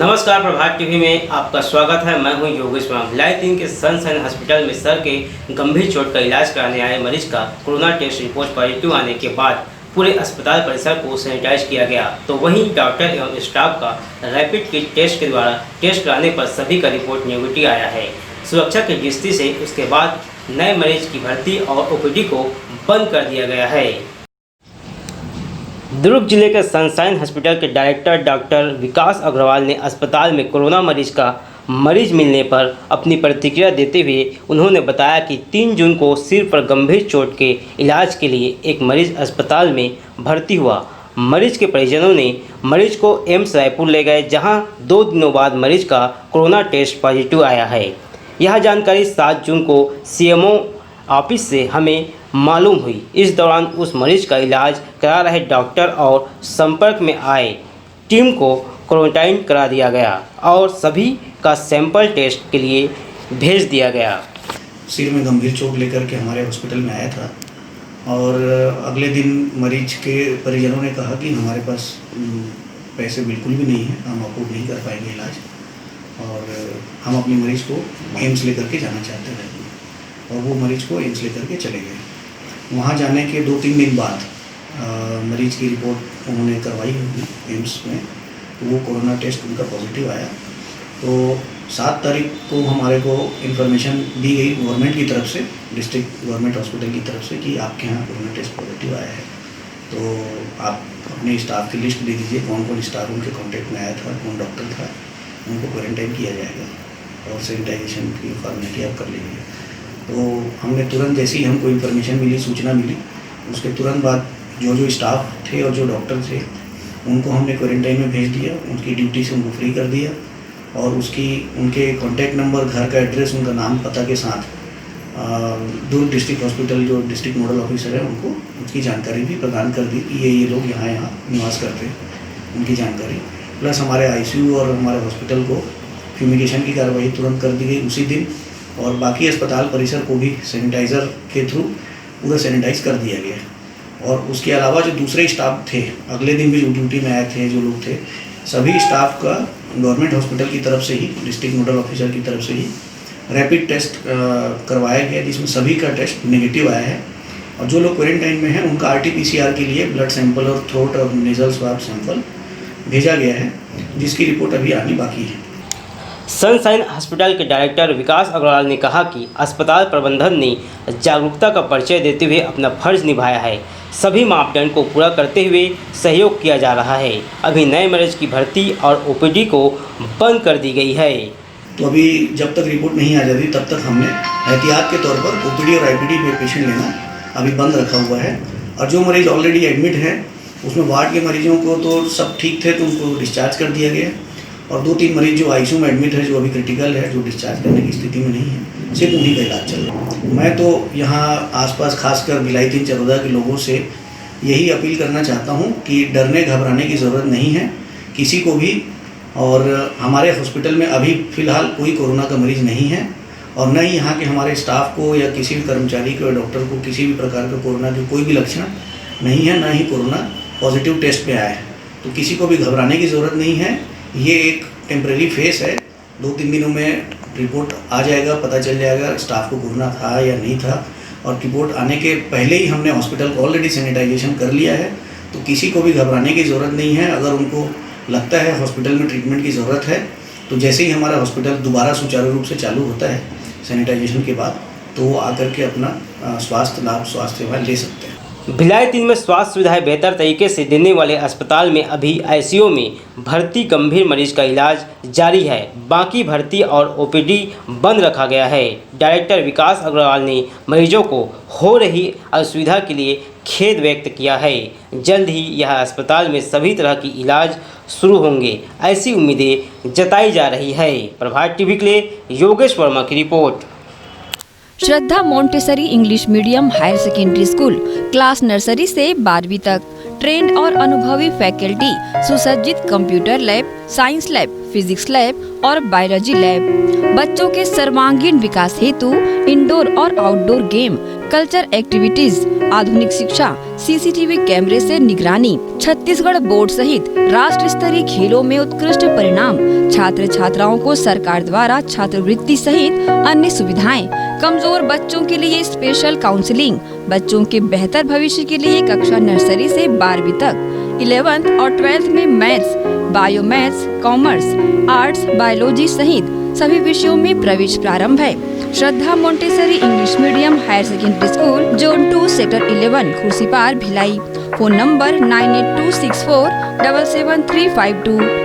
नमस्कार, प्रभात टीवी में आपका स्वागत है। मैं हूं योगेश वर्मा। भिलाई 3 के सनशाइन हॉस्पिटल में सर के गंभीर चोट का इलाज कराने आए मरीज का कोरोना टेस्ट रिपोर्ट पॉजिटिव आने के बाद पूरे अस्पताल परिसर को सैनिटाइज किया गया। तो वहीं डॉक्टर एवं स्टाफ का रैपिड किट टेस्ट के द्वारा टेस्ट कराने पर सभी का रिपोर्ट नेगेटिव आया है। सुरक्षा की दृष्टि से उसके बाद नए मरीज की भर्ती और ओपीडी को बंद कर दिया गया है। दुर्ग जिले के सनशाइन हॉस्पिटल के डायरेक्टर डॉक्टर विकास अग्रवाल ने अस्पताल में कोरोना मरीज मिलने पर अपनी प्रतिक्रिया देते हुए उन्होंने बताया कि 3 जून को सिर पर गंभीर चोट के इलाज के लिए एक मरीज अस्पताल में भर्ती हुआ। मरीज के परिजनों ने मरीज को एम्स रायपुर ले गए, जहां 2 दिनों बाद मरीज का कोरोना टेस्ट पॉजिटिव आया है। यह जानकारी 7 जून को सीएमओ ऑफिस से हमें मालूम हुई। इस दौरान उस मरीज का इलाज करा रहे डॉक्टर और संपर्क में आए टीम को क्वारंटाइन करा दिया गया और सभी का सैंपल टेस्ट के लिए भेज दिया गया। सिर में गंभीर चोट लेकर के हमारे हॉस्पिटल में आया था और अगले दिन मरीज के परिजनों ने कहा कि हमारे पास पैसे बिल्कुल भी नहीं हैं, हम अफोर्ड नहीं कर पाएंगे इलाज और हम अपने मरीज़ को एम्स लेकर के जाना चाहते थे और वो मरीज़ को एम्स लेकर के चले गए। वहाँ जाने के 2-3 दिन बाद मरीज़ की रिपोर्ट उन्होंने करवाई होगी एम्स में, तो वो कोरोना टेस्ट उनका पॉजिटिव आया। तो 7 तारीख को हमारे को इन्फॉर्मेशन दी गई गवर्नमेंट की तरफ से, डिस्ट्रिक्ट गवर्नमेंट हॉस्पिटल की तरफ से कि आपके यहाँ कोरोना टेस्ट पॉजिटिव आया है, तो आप अपने स्टाफ की लिस्ट दे दीजिए, कौन कौन स्टाफ उनके कॉन्टेक्ट में आया था, कौन डॉक्टर था, उनको क्वारंटाइन किया जाएगा और सैनिटाइजेशन की फॉर्मेलिटी आप कर लीजिए। तो हमने तुरंत जैसे ही हमको इन्फॉर्मेशन मिली, सूचना मिली, उसके तुरंत बाद जो स्टाफ थे और जो डॉक्टर थे उनको हमने क्वारंटाइन में भेज दिया, उनकी ड्यूटी से उनको फ्री कर दिया और उनके कॉन्टैक्ट नंबर, घर का एड्रेस, उनका नाम पता के साथ दुर्ग डिस्ट्रिक्ट हॉस्पिटल जो डिस्ट्रिक्ट नोडल ऑफिसर है उनको उसकी जानकारी भी प्रदान कर दी कि ये लोग यहाँ निवास करते हैं, उनकी जानकारी प्लस हमारे आईसीयू और हमारे हॉस्पिटल को फ्यूमिगेशन की कार्रवाई तुरंत कर दी गई उसी दिन और बाकी अस्पताल परिसर को भी सैनिटाइज़र के थ्रू पूरा सैनिटाइज कर दिया गया। और उसके अलावा जो दूसरे स्टाफ थे, अगले दिन भी जो ड्यूटी में आए थे जो लोग थे, सभी स्टाफ का गवर्नमेंट हॉस्पिटल की तरफ से ही, डिस्ट्रिक्ट नोडल ऑफिसर की तरफ से ही रैपिड टेस्ट करवाया गया, जिसमें सभी का टेस्ट नेगेटिव आया है। और जो लोग क्वारंटाइन में हैं उनका RT-PCR के लिए ब्लड सैंपल और थ्रोट और नेजल स्वाब सैंपल भेजा गया है, जिसकी रिपोर्ट अभी आनी बाकी है। सनशाइन हॉस्पिटल के डायरेक्टर विकास अग्रवाल ने कहा कि अस्पताल प्रबंधन ने जागरूकता का परिचय देते हुए अपना फर्ज निभाया है। सभी मापदंड को पूरा करते हुए सहयोग किया जा रहा है। अभी नए मरीज की भर्ती और ओपीडी को बंद कर दी गई है। तो अभी जब तक रिपोर्ट नहीं आ जाती तब तक हमने एहतियात के तौर पर ओपीडी और आईपीडी में पेशेंट लेना अभी बंद रखा हुआ है। और जो मरीज़ ऑलरेडी एडमिट हैं उसमें वार्ड के मरीजों को तो सब ठीक थे तो उनको डिस्चार्ज कर दिया गया और 2-3 मरीज जो आईसीयू में एडमिट है, जो अभी क्रिटिकल है, जो डिस्चार्ज करने की स्थिति में नहीं है, सिर्फ उन्हीं का इलाज चल रहा है। मैं तो यहाँ आसपास खासकर भिलाई 3 चरोदा के लोगों से यही अपील करना चाहता हूँ कि डरने घबराने की ज़रूरत नहीं है किसी को भी। और हमारे हॉस्पिटल में अभी फ़िलहाल कोई कोरोना का मरीज़ नहीं है और न ही यहाँ के हमारे स्टाफ को या किसी भी कर्मचारी को या डॉक्टर को किसी भी प्रकार का कोरोना के कोई भी लक्षण नहीं है, न ही कोरोना पॉजिटिव टेस्ट पे आया है। तो किसी को भी घबराने की ज़रूरत नहीं है। ये एक टेम्परेरी फेस है, 2-3 दिनों में रिपोर्ट आ जाएगा, पता चल जाएगा स्टाफ को कोरोना था या नहीं था। और रिपोर्ट आने के पहले ही हमने हॉस्पिटल को ऑलरेडी सैनिटाइजेशन कर लिया है, तो किसी को भी घबराने की ज़रूरत नहीं है। अगर उनको लगता है हॉस्पिटल में ट्रीटमेंट की ज़रूरत है तो जैसे ही हमारा हॉस्पिटल दोबारा सुचारू रूप से चालू होता है सैनिटाइजेशन के बाद, तो वो आकर के अपना स्वास्थ्य सेवा ले सकते हैं। भिलाई 3 में स्वास्थ्य सुविधाएं बेहतर तरीके से देने वाले अस्पताल में अभी आईसीयू में भर्ती गंभीर मरीज का इलाज जारी है। बाकी भर्ती और ओपीडी बंद रखा गया है। डायरेक्टर विकास अग्रवाल ने मरीजों को हो रही असुविधा के लिए खेद व्यक्त किया है। जल्द ही यह अस्पताल में सभी तरह की इलाज शुरू होंगे, ऐसी उम्मीदें जताई जा रही है। प्रभात टीवी के लिए योगेश वर्मा की रिपोर्ट। Shraddha Montessori English medium higher secondary school, class nursery से 12वीं तक, ट्रेंड और अनुभवी फैकल्टी, सुसज्जित computer lab, science lab, physics lab और बायोलॉजी लैब, बच्चों के सर्वांगीण विकास हेतु इंडोर और आउटडोर गेम, कल्चर एक्टिविटीज, आधुनिक शिक्षा, सीसीटीवी कैमरे से निगरानी, छत्तीसगढ़ बोर्ड सहित राष्ट्र स्तरीय खेलों में उत्कृष्ट परिणाम, छात्र छात्राओं को सरकार द्वारा छात्रवृत्ति सहित अन्य सुविधाएं, कमजोर बच्चों के लिए स्पेशल काउंसलिंग, बच्चों के बेहतर भविष्य के लिए कक्षा नर्सरी से 12वीं तक, 11th और 12th में maths, bio maths, commerce, arts, biology सहित सभी विषयों में प्रवेश प्रारंभ है। Shraddha Montessori English medium higher secondary school, zone 2, sector 11, Khursipar, Bhilai. Phone number 9826477352।